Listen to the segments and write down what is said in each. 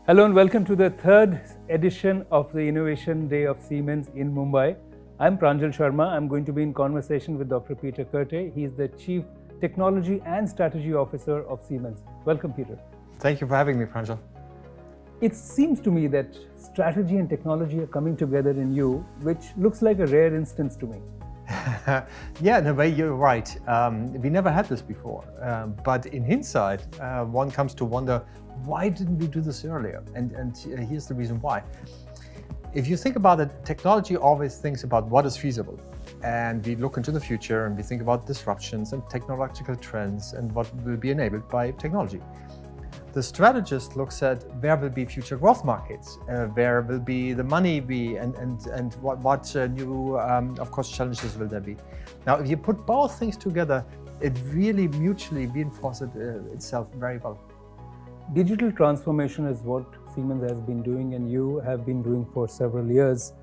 Hello and welcome to the third edition of the Innovation Day of Siemens in Mumbai. I'm Pranjal Sharma. I'm going to be in conversation with Dr. Peter Koerte. He's the Chief Technology and Strategy Officer of Siemens. Welcome, Peter. Thank you for having me, Pranjal. It seems to me that strategy and technology are coming together in you, which looks like a rare instance to me. Yeah, in a way, you're right. We never had this before. But in hindsight, one comes to wonder, why didn't we do this earlier? And here's the reason why. If you think about it, technology always thinks about what is feasible. And we look into the future and we think about disruptions and technological trends and what will be enabled by technology. The strategist looks at where will be future growth markets, where will be the money be, and what new, of course, challenges will there be. Now, if you put both things together, it really mutually reinforces itself very well. Digital transformation is what Siemens has been doing and you have been doing for several years.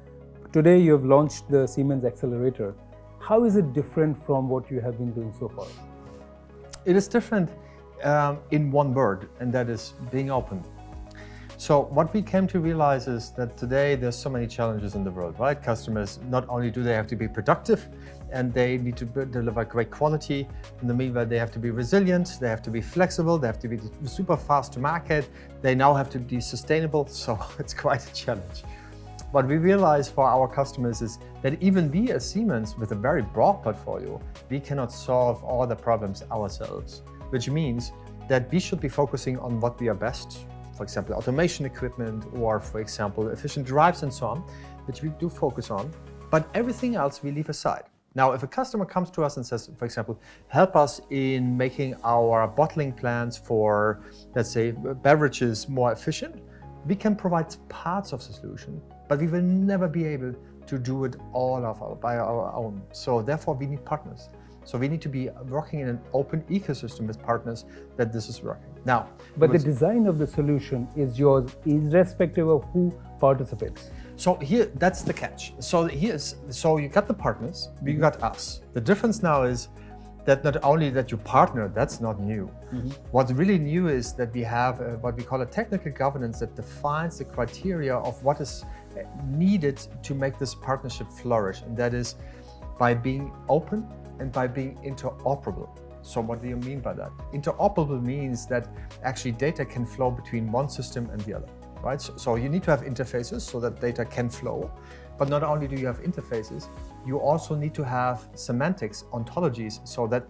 Today, you have launched the Siemens Xcelerator. How is it different from what you have been doing so far? It is different in one word, and that is being open. So what we came to realize is that today there's so many challenges in the world, right? Customers, not only do they have to be productive and they need to deliver great quality, in the meanwhile they have to be resilient, they have to be flexible, they have to be super fast to market, they now have to be sustainable, so it's quite a challenge. What we realize for our customers is that even we as Siemens, with a very broad portfolio, we cannot solve all the problems ourselves, which means that we should be focusing on what we are best. For example, automation equipment, or for example, efficient drives and so on, which we do focus on, but everything else we leave aside. Now, if a customer comes to us and says, for example, help us in making our bottling plants for, let's say, beverages more efficient, we can provide parts of the solution, but we will never be able to do it all by our own. So therefore, we need partners. So we need to be working in an open ecosystem with partners that this is working. Now, but the design of the solution is yours, irrespective of who participates. So here, that's the catch. So you got the partners, you got us. The difference now is that not only that you partner, that's not new. What's really new is that we have what we call a technical governance that defines the criteria of what is needed to make this partnership flourish. And that is by being open and by being interoperable. So what do you mean by that? Interoperable means that actually data can flow between one system and the other, right? So you need to have interfaces so that data can flow. But not only do you have interfaces, you also need to have semantics, ontologies, so that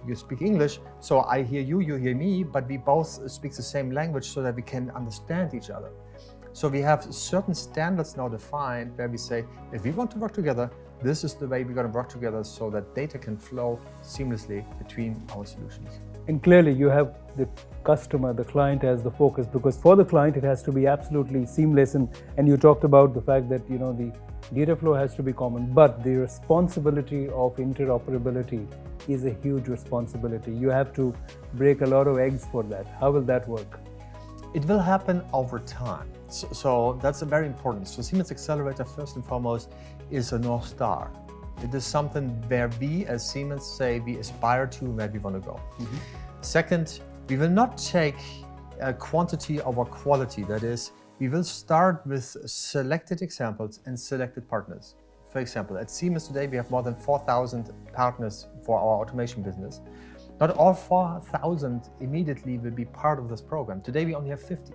you speak English, so I hear you, you hear me, but we both speak the same language so that we can understand each other. So we have certain standards now defined where we say, if we want to work together, this is the way we're going to work together so that data can flow seamlessly between our solutions. And clearly you have the customer, the client as the focus, because for the client it has to be absolutely seamless. And you talked about the fact that the data flow has to be common, but the responsibility of interoperability is a huge responsibility. You have to break a lot of eggs for that. How will that work? It will happen over time. So that's very important. So Siemens Xcelerator, first and foremost, is a North Star. It is something where we as Siemens say we aspire to where we want to go. Second, we will not take a quantity over quality. That is, we will start with selected examples and selected partners. For example, at Siemens today, we have more than 4,000 partners for our automation business. Not all 4,000 immediately will be part of this program. Today, we only have 50.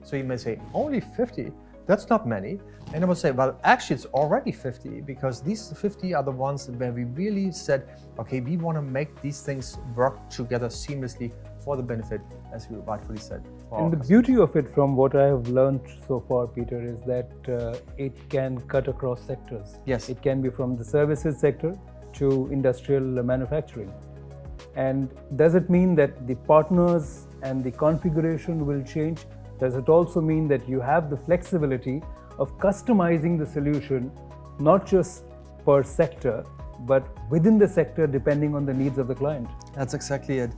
So you may say, only 50? That's not many. And I would say, well, actually, it's already 50 because these 50 are the ones where we really said, okay, we want to make these things work together seamlessly for the benefit, as you rightfully said. And the beauty of it, from what I have learned so far, Peter, is that it can cut across sectors. Yes. It can be from the services sector to industrial manufacturing. And does it mean that the partners and the configuration will change? Does it also mean that you have the flexibility of customizing the solution, not just per sector, but within the sector, depending on the needs of the client? That's exactly it.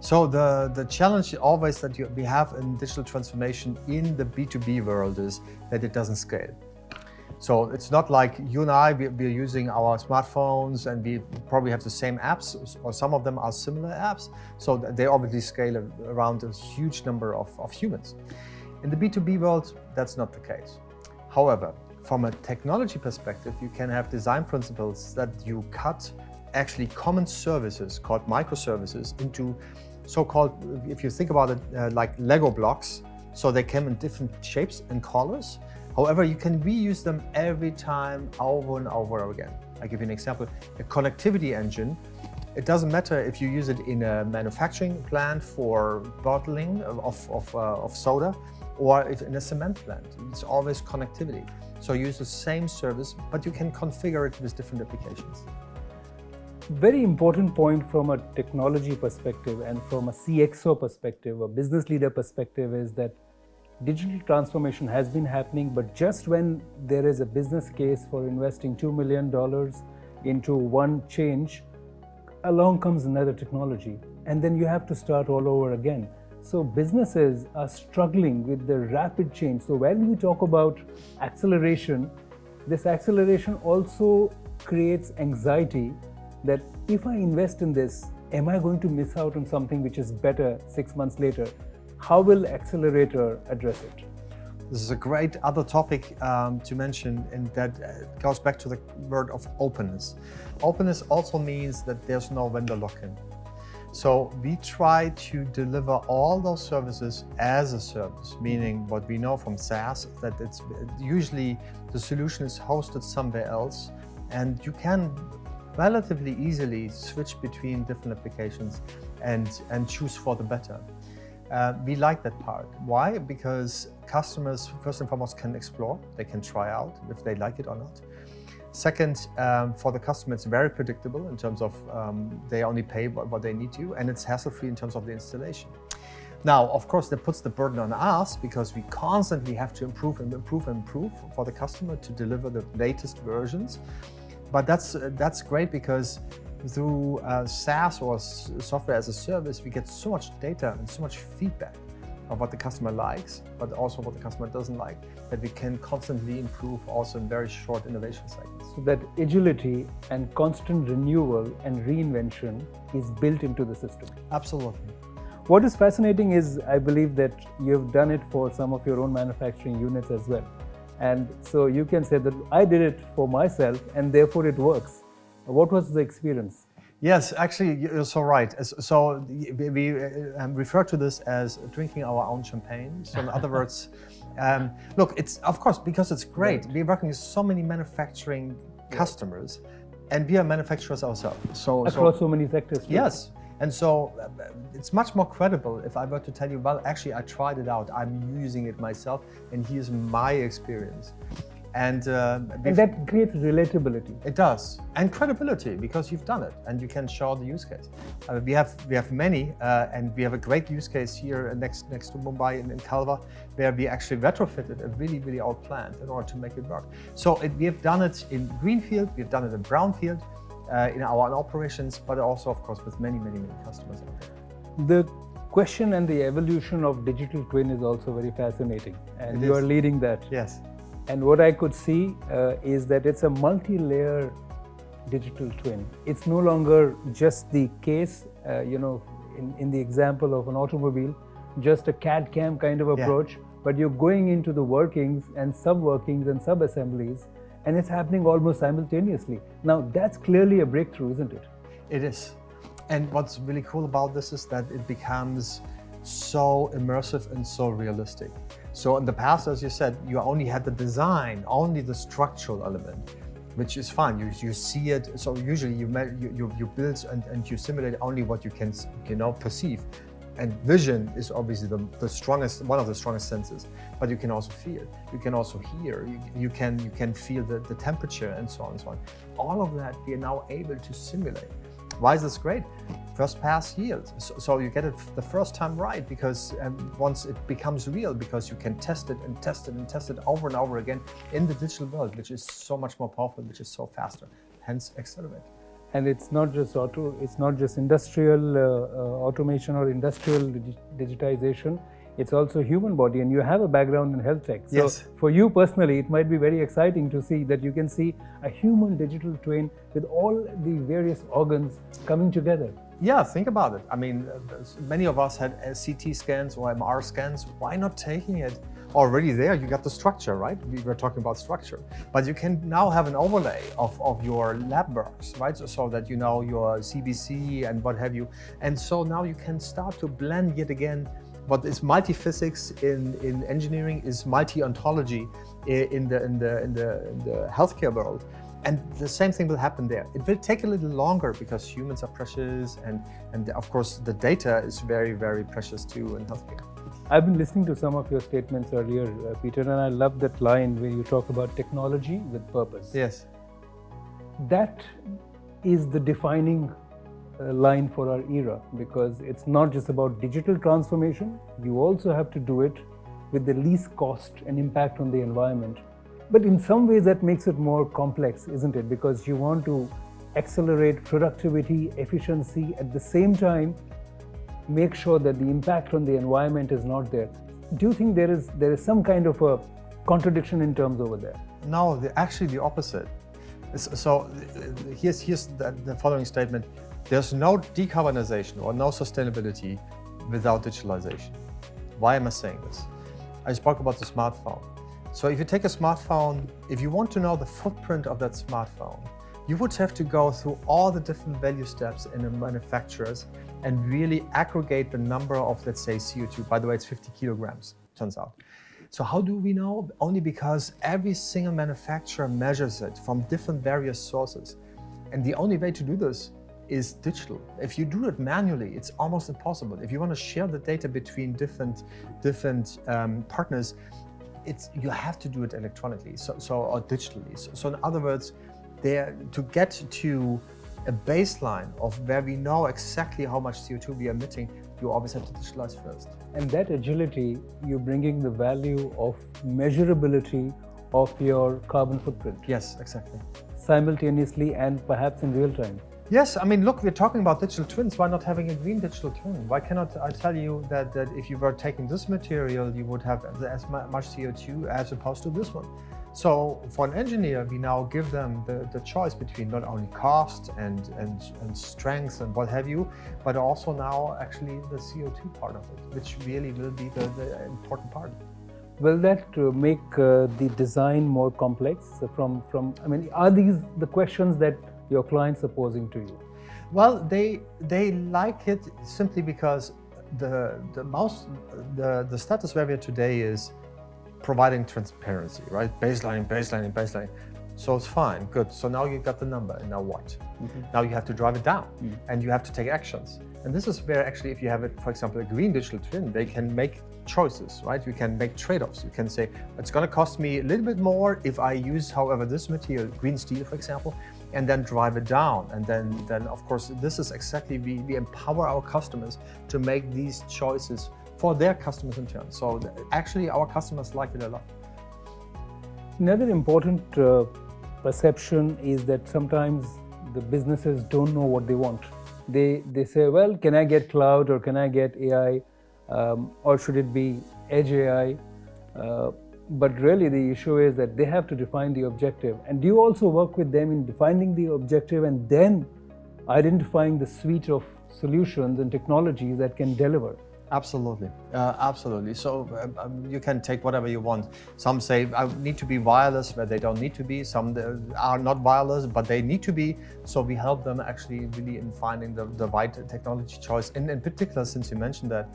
So the challenge always that we have in digital transformation in the B2B world is that it doesn't scale. So it's not like you and I, we're using our smartphones and we probably have the same apps, or some of them are similar apps. So they obviously scale around a huge number of humans. In the B2B world, that's not the case. However, from a technology perspective, you can have design principles that you cut actually common services called microservices into so-called, if you think about it, like Lego blocks. So they come in different shapes and colors. However, you can reuse them every time over and over again. I'll give you an example. A connectivity engine, it doesn't matter if you use it in a manufacturing plant for bottling of soda or if in a cement plant. It's always connectivity. So you use the same service, but you can configure it with different applications. Very important point from a technology perspective and from a CXO perspective, a business leader perspective, is that digital transformation has been happening, but just when there is a business case for investing $2 million into one change, along comes another technology, and then you have to start all over again. So businesses are struggling with the rapid change. So when we talk about acceleration, this acceleration also creates anxiety that if I invest in this, am I going to miss out on something which is better 6 months later? How will Xcelerator address it? This is a great other topic to mention, and that goes back to the word of openness. Openness also means that there's no vendor lock-in. So we try to deliver all those services as a service, meaning what we know from SaaS, that it's usually the solution is hosted somewhere else, and you can relatively easily switch between different applications and choose for the better. We like that part. Why? Because customers, first and foremost, can explore. They can try out if they like it or not. Second, for the customer, it's very predictable in terms of they only pay what they need to, and it's hassle-free in terms of the installation. Now, of course, that puts the burden on us because we constantly have to improve and improve and improve for the customer to deliver the latest versions. But that's great because through SaaS or software as a service, we get so much data and so much feedback of what the customer likes, but also what the customer doesn't like, that we can constantly improve also in very short innovation cycles. So that agility and constant renewal and reinvention is built into the system. Absolutely. What is fascinating is, I believe that you've done it for some of your own manufacturing units as well. And so you can say that I did it for myself and therefore it works. What was the experience? Yes, actually, you're so right. So we refer to this as drinking our own champagne. So in other words, look, it's of course, because it's great. Right. We're working with so many manufacturing customers, and we are manufacturers ourselves. Across so many sectors. Too. Yes. And so it's much more credible if I were to tell you, well, actually, I tried it out. I'm using it myself, and here's my experience. And that creates relatability. It does, and credibility, because you've done it and you can show the use case. We have many, and we have a great use case here next to Mumbai in Kalwa, where we actually retrofitted a really old plant in order to make it work. So we have done it in greenfield, we've done it in brownfield, in our own operations, but also, of course, with many customers out there. The question and the evolution of digital twin is also very fascinating, and you are leading that. Yes. And what I could see is that it's a multi-layer digital twin. It's no longer just the case, in the example of an automobile, just a CAD/CAM kind of approach, but you're going into the workings and sub-workings and sub-assemblies, and it's happening almost simultaneously. Now, that's clearly a breakthrough, isn't it? It is. And what's really cool about this is that it becomes so immersive and so realistic. So in the past, as you said, you only had the design, only the structural element, which is fine. You see it. So usually you build and you simulate only what you can perceive. And vision is obviously the strongest, one of the strongest senses. But you can also feel. You can also hear. You can feel the temperature and so on and so on. All of that we are now able to simulate. Why is this great? First pass yield. So you get it the first time right, because once it becomes real, because you can test it and test it and test it over and over again in the digital world, which is so much more powerful, which is so faster. Hence, Xcelerator. And it's not just it's not just industrial automation or industrial digitization. It's also human body, and you have a background in health tech. So for you personally, it might be very exciting to see that you can see a human digital twin with all the various organs coming together. Yeah, think about it. I mean, many of us had CT scans or MR scans. Why not taking it already there, you got the structure, right? We were talking about structure. But you can now have an overlay of your lab works, right? So that you know your CBC and what have you. And so now you can start to blend yet again what is multi-physics in engineering is multi-ontology in the healthcare world. And the same thing will happen there. It will take a little longer because humans are precious and of course the data is very, very precious too in healthcare. I've been listening to some of your statements earlier, Peter, and I love that line where you talk about technology with purpose. Yes. That is the defining line for our era, because it's not just about digital transformation, you also have to do it with the least cost and impact on the environment. But in some ways that makes it more complex, isn't it? Because you want to accelerate productivity, efficiency, at the same time make sure that the impact on the environment is not there. Do you think there is some kind of a contradiction in terms over there? No, actually the opposite. So here's the following statement. There's no decarbonization or no sustainability without digitalization. Why am I saying this? I spoke about the smartphone. So if you take a smartphone, if you want to know the footprint of that smartphone, you would have to go through all the different value steps in the manufacturers and really aggregate the number of, let's say, CO2. By the way, it's 50 kilograms, turns out. So how do we know? Only because every single manufacturer measures it from different various sources. And the only way to do this is digital. If you do it manually, it's almost impossible. If you want to share the data between different partners, you have to do it electronically, or digitally. So in other words, to get to a baseline of where we know exactly how much CO2 we are emitting, you always have to digitalize first. And that agility, you're bringing the value of measurability of your carbon footprint. Yes, exactly. Simultaneously and perhaps in real time. Yes, I mean, look, we're talking about digital twins. Why not having a green digital twin? Why cannot I tell you that if you were taking this material, you would have as much CO2 as opposed to this one? So for an engineer, we now give them the choice between not only cost and strength and what have you, but also now actually the CO2 part of it, which really will be the important part. Will that make the design more complex? I mean, are these the questions that your clients are posing to you? Well, they like it simply because the status where we are today is providing transparency, right? Baseline. So it's fine, good. So now you got the number, and now what? Mm-hmm. Now you have to drive it down, and you have to take actions. And this is where actually, if you have it, for example, a green digital twin, they can make choices, right? You can make trade-offs. You can say, it's going to cost me a little bit more if I use, however, this material, green steel, for example, and then drive it down. And then of course, this is exactly, we empower our customers to make these choices for their customers in turn. So actually, our customers like it a lot. Another important perception is that sometimes the businesses don't know what they want. They say, well, can I get cloud or can I get AI or should it be edge AI? But really the issue is that they have to define the objective. And do you also work with them in defining the objective and then identifying the suite of solutions and technologies that can deliver? Absolutely, absolutely. So you can take whatever you want. Some say I need to be wireless where they don't need to be. Some are not wireless, but they need to be. So we help them actually really in finding the right technology choice. And in particular, since you mentioned that,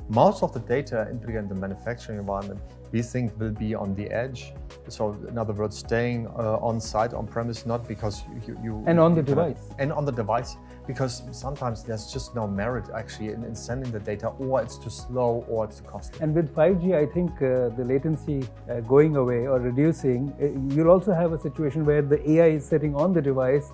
most of the data, in particular in the manufacturing environment, we think will be on the edge. So in other words, staying on site, on premise, not because you and on the device. And on the device, because sometimes there's just no merit actually in sending the data, or it's too slow, or it's too costly. And with 5G, I think the latency going away or reducing, you'll also have a situation where the AI is sitting on the device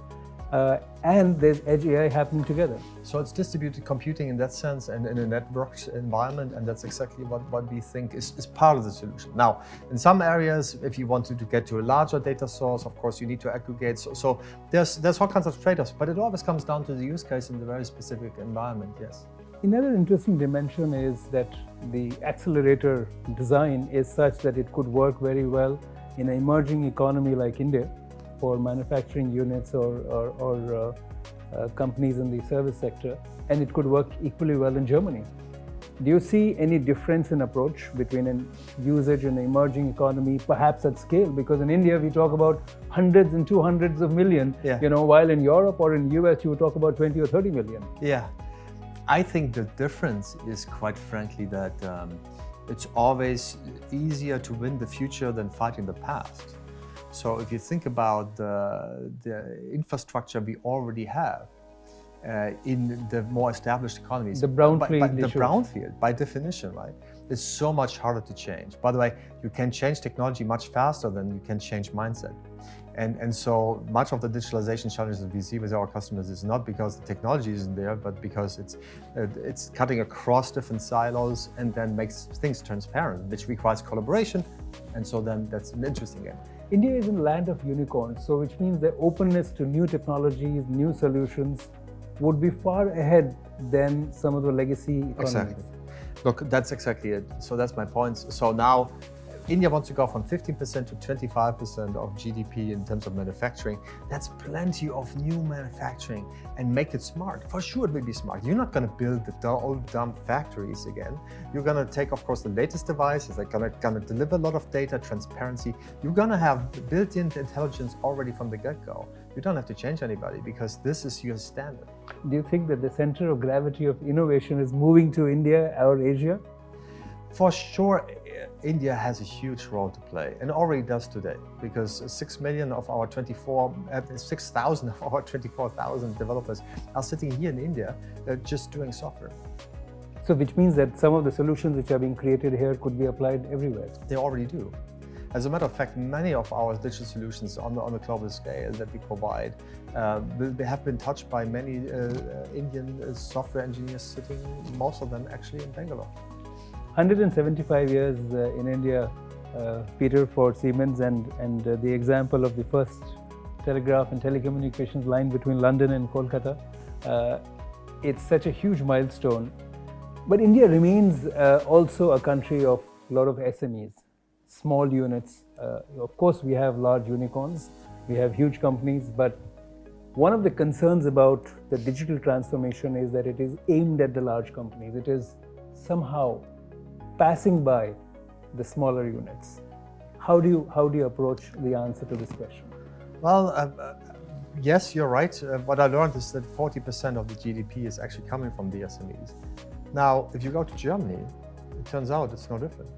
and there's edge AI happening together. So it's distributed computing in that sense and in a networked environment, and that's exactly what we think is part of the solution. Now, in some areas, if you want to get to a larger data source, of course, you need to aggregate. So there's all kinds of trade-offs, but it always comes down to the use case in the very specific environment, yes. Another interesting dimension is that the accelerator design is such that it could work very well in an emerging economy like India, for manufacturing units or companies in the service sector, and it could work equally well in Germany. Do you see any difference in approach between an usage in an emerging economy, perhaps at scale? Because in India, we talk about hundreds and 200s of million, Yeah. while in Europe or in US, you talk about 20 or 30 million. Yeah, I think the difference is quite frankly that it's always easier to win the future than fighting the past. So if you think about the infrastructure we already have in the more established economies, The brownfield the issue. brownfield, by definition, right, is so much harder to change. By the way, you can change technology much faster than you can change mindset. And so much of the digitalization challenges that we see with our customers is not because the technology isn't there, but because it's cutting across different silos and then makes things transparent, which requires collaboration. And so then that's an interesting game. India is a land of unicorns, so which means the openness to new technologies, new solutions would be far ahead than some of the legacy economies. Exactly. Look, that's exactly it. So that's my point. So now India wants to go from 15% to 25% of GDP in terms of manufacturing. That's plenty of new manufacturing, and make it smart. For sure it will be smart. You're not going to build the old dumb factories again. You're going to take, of course, the latest devices. They're going to deliver a lot of data, transparency. You're going to have built-in intelligence already from the get-go. You don't have to change anybody because this is your standard. Do you think that the center of gravity of innovation is moving to India or Asia? For sure, India has a huge role to play, and already does today, because 6,000 of our 24,000 developers are sitting here in India just doing software. So which means that some of the solutions which are being created here could be applied everywhere. They already do. As a matter of fact, many of our digital solutions on the global scale that we provide, they have been touched by many Indian software engineers sitting, most of them actually in Bangalore. 175 years in India, Peter, for Siemens, and the example of the first telegraph and telecommunications line between London and Kolkata. It's such a huge milestone. But India remains also a country of a lot of SMEs, small units. Of course, we have large unicorns, we have huge companies, but one of the concerns about the digital transformation is that it is aimed at the large companies. It is somehow passing by the smaller units. How do you approach the answer to this question? Well, yes, you're right. What I learned is that 40% of the GDP is actually coming from the SMEs. Now, if you go to Germany, it turns out it's no different.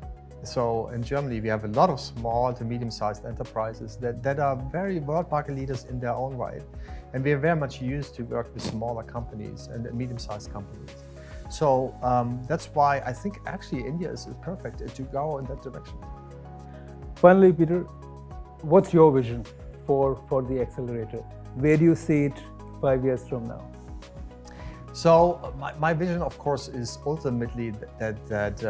So in Germany, we have a lot of small to medium-sized enterprises that are very world market leaders in their own right. And we are very much used to work with smaller companies and medium-sized companies. So that's why I think actually India is perfect to go in that direction. Finally, Peter, what's your vision for the accelerator? Where do you see it 5 years from now? So my vision, of course, is ultimately that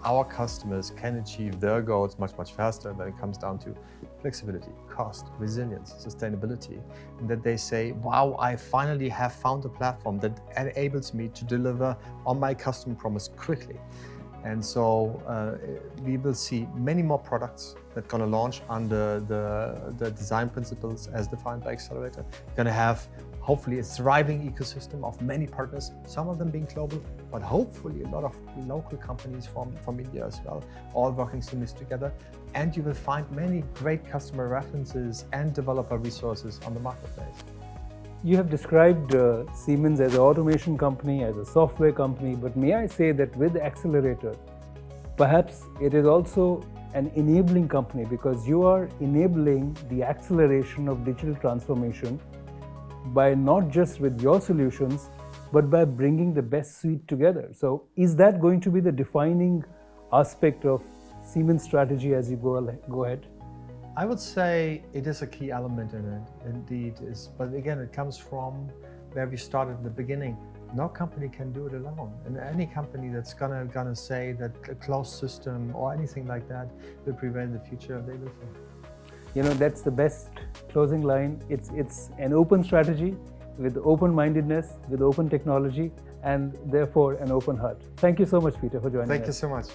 our customers can achieve their goals much faster when it comes down to flexibility, cost, resilience, sustainability, and that they say, wow, I finally have found a platform that enables me to deliver on my customer promise quickly. And so we will see many more products that are going to launch under the design principles as defined by Xcelerator. We're going to have hopefully a thriving ecosystem of many partners, some of them being global, but hopefully a lot of local companies from India as well, all working seamlessly together. And you will find many great customer references and developer resources on the marketplace. You have described Siemens as an automation company, as a software company, but may I say that with Xcelerator, perhaps it is also an enabling company, because you are enabling the acceleration of digital transformation by not just with your solutions, but by bringing the best suite together. So is that going to be the defining aspect of Siemens' strategy as you go ahead? I would say it is a key element in it, indeed. But again, it comes from where we started in the beginning. No company can do it alone. And any company that's gonna say that a closed system or anything like that will prevail in the future, they will fail. You know, that's the best closing line. It's an open strategy with open-mindedness, with open technology, and therefore an open heart. Thank you so much, Peter, for joining us. Thank you so much.